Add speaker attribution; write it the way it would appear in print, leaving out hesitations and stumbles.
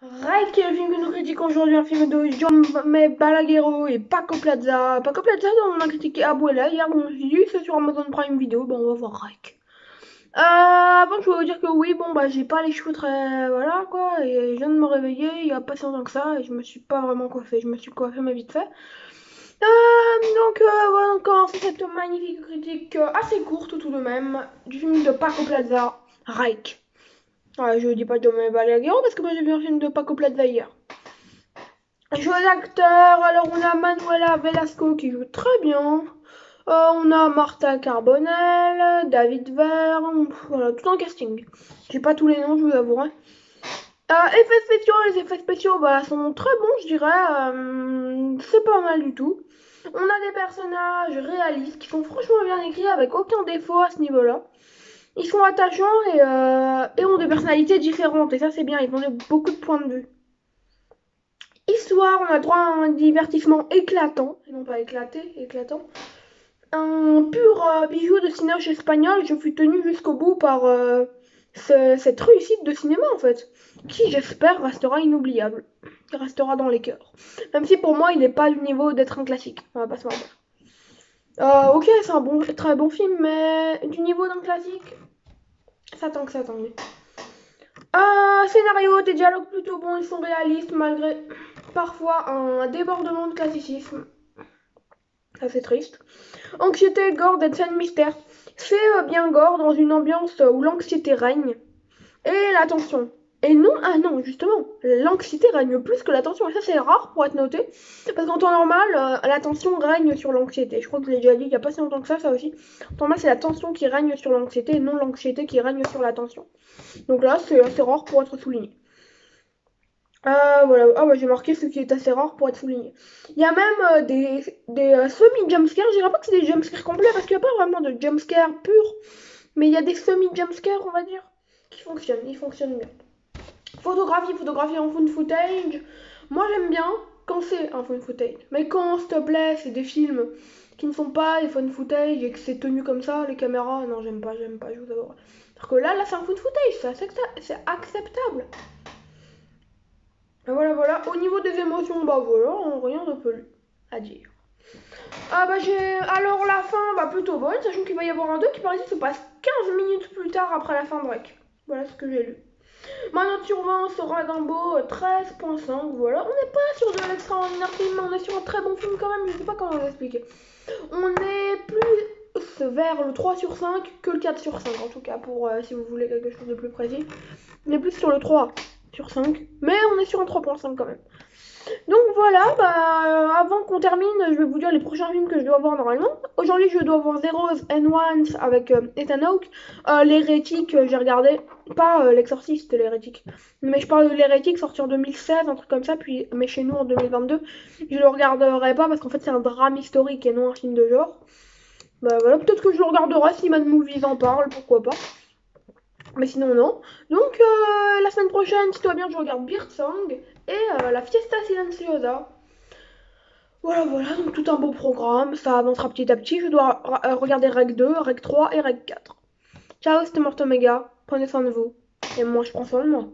Speaker 1: Rai qui est le film que nous critiquons aujourd'hui, un film de Gianni Balaguerro et Paco Plaza. Paco Plaza, on a critiqué Abuela hier, on s'est dit c'est sur Amazon Prime Video, bon on va voir Rake. Avant je voulais vous dire que oui, bon bah j'ai pas les cheveux très... voilà quoi, et je viens de me réveiller il y a pas si longtemps que ça, et je me suis pas vraiment coiffée, je me suis coiffée mais vite fait. Voilà, donc on fait cette magnifique critique assez courte tout de même, du film de Paco Plaza, Rake. Ouais, je dis pas de mes Balaguerro parce que moi j'ai vu un film de Paco Plaza hier. Jeux d'acteurs, alors on a Manuela Velasco qui joue très bien. On a Martha Carbonell, David Verne, voilà, tout un casting. J'ai pas tous les noms, je vous avouerai. Effets spéciaux, les effets spéciaux bah, sont très bons, je dirais. C'est pas mal du tout. On a des personnages réalistes qui sont franchement bien écrits avec aucun défaut à ce niveau-là. Ils sont attachants et ont des personnalités différentes. Et ça, c'est bien, ils ont beaucoup de points de vue. Histoire, on a droit à un divertissement éclatant, et non pas éclaté, éclatant. Un pur bijou de cinoche espagnol, je fus tenu jusqu'au bout par cette réussite de cinéma en fait, qui j'espère restera inoubliable, qui restera dans les cœurs. Même si pour moi il n'est pas du niveau d'être un classique, on va pas se mentir. Ok, c'est un bon, très bon film, mais du niveau d'un classique, ça tangue, ça tangue. Scénario, des dialogues plutôt bons, ils sont réalistes malgré parfois un débordement de classicisme. Ça c'est triste. Anxiété, gore, des scènes mystères. C'est bien gore dans une ambiance où l'anxiété règne et la tension. Et non, ah non, justement, l'anxiété règne plus que la tension. Et ça, c'est rare pour être noté. Parce qu'en temps normal, la tension règne sur l'anxiété. Je crois que je l'ai déjà dit il n'y a pas si longtemps que ça aussi. En temps normal, c'est la tension qui règne sur l'anxiété et non l'anxiété qui règne sur la tension. Donc là, c'est assez rare pour être souligné. Voilà, ah bah j'ai marqué ce qui est assez rare pour être souligné. Il y a même des semi-jumpscares, je dirais pas que c'est des jumpscares complets parce qu'il n'y a pas vraiment de jumpscares purs, mais il y a des semi-jumpscares, on va dire, qui fonctionnent, ils fonctionnent bien. Photographie en found footage, moi j'aime bien quand c'est un found footage, mais quand, s'il te plaît, c'est des films qui ne sont pas des found footage et que c'est tenu comme ça, les caméras, non j'aime pas, je vous avoue. Parce que là c'est un found footage, c'est acceptable. Voilà. Au niveau des émotions, bah voilà, rien de plus à dire. Alors la fin, bah plutôt bonne, sachant qu'il va y avoir un 2 qui paraît se passe 15 minutes plus tard après la fin de Rec. Voilà ce que j'ai lu. Ma note sur 20 sera d'un beau 13,5. Voilà, on n'est pas sur de l'extraordinaire film, on est sur un très bon film quand même, je sais pas comment vous expliquer. On est plus vers le 3 sur 5 que le 4 sur 5 en tout cas, pour si vous voulez quelque chose de plus précis. On est plus sur le 3 sur 5, mais on est sur un 3,5 quand même. Donc voilà, avant qu'on termine, je vais vous dire les prochains films que je dois voir normalement. Aujourd'hui, je dois voir Zeros and Ones avec Ethan Hawke. L'Hérétique, j'ai regardé, pas L'Exorciste, l'Hérétique. Mais je parle de l'Hérétique, sorti en 2016, un truc comme ça, puis mais chez nous en 2022. Je le regarderai pas parce qu'en fait c'est un drame historique et non un film de genre. Bah voilà, peut-être que je le regarderai si Mad Movies en parle, pourquoi pas. Mais sinon non. Donc la semaine prochaine, si tout va bien, je regarde Beard Song et la Fiesta Silenciosa. Voilà, donc tout un beau programme, ça avancera petit à petit. Je dois regarder Reg 2, Reg 3 et Reg 4. Ciao, c'était Mortomega, prenez soin de vous. Et moi, je prends soin de moi.